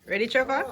Ready, Trevor?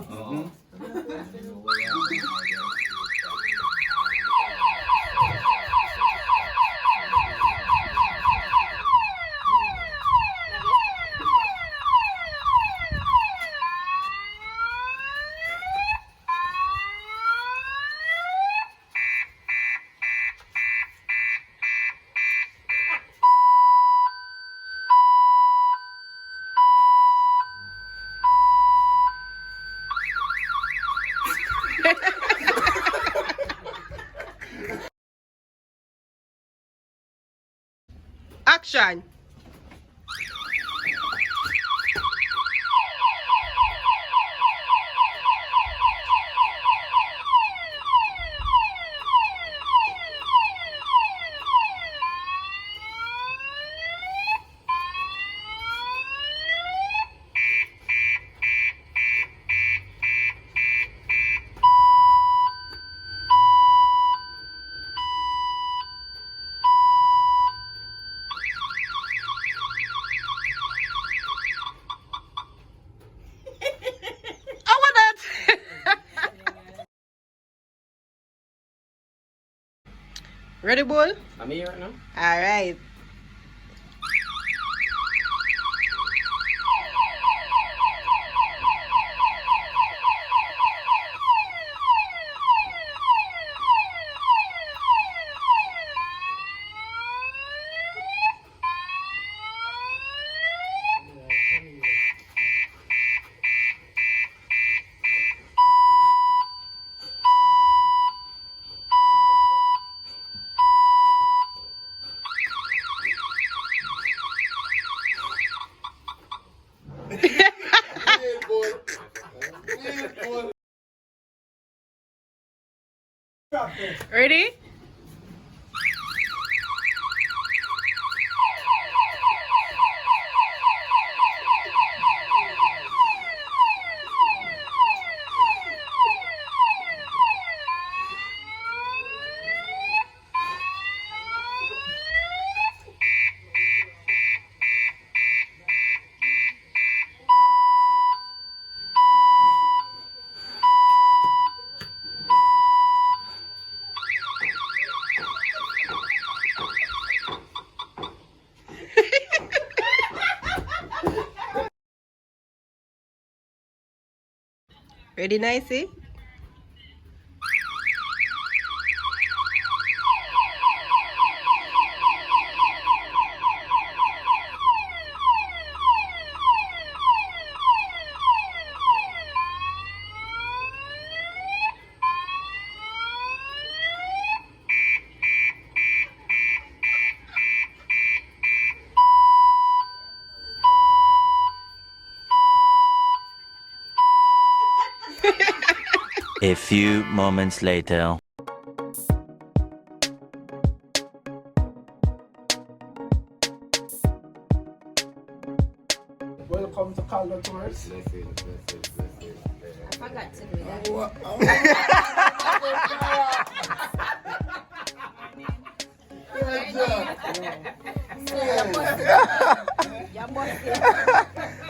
Action. How about that? Ready, Bull? I'm here right now. All right. Ready? Ready, Nicey? A few moments later. Welcome to Calder Tours. I forgot to do that.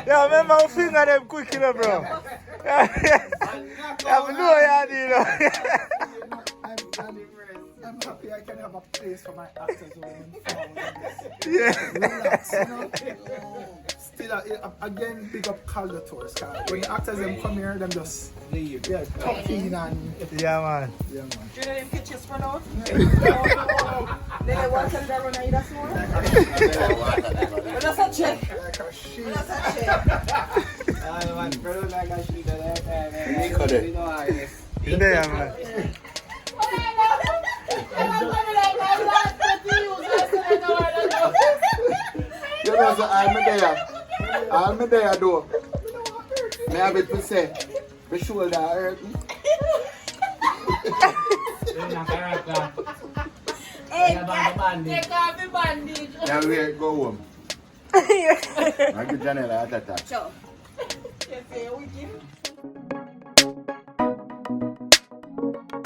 Yeah, remember how finger them quick, you know, bro. Yeah, no, yeah, you know. I'm happy I can have a place for my actors when yeah. Relax, you know. Still, again, big up Calder Tours. When the actors them come here, them just leave. Yeah, talking and yeah, man. Yeah, man. Do you know them pictures for now? They want to run either small? That's a check. Like a shit. That's a check. Yeah, man. You know, so I'm there, though. Me have it to say, my shoulder hurt me. Hey, take off the bandage. Yeah, we go home. I give Janelle a heart attack. Sure. Yes, yeah, we give.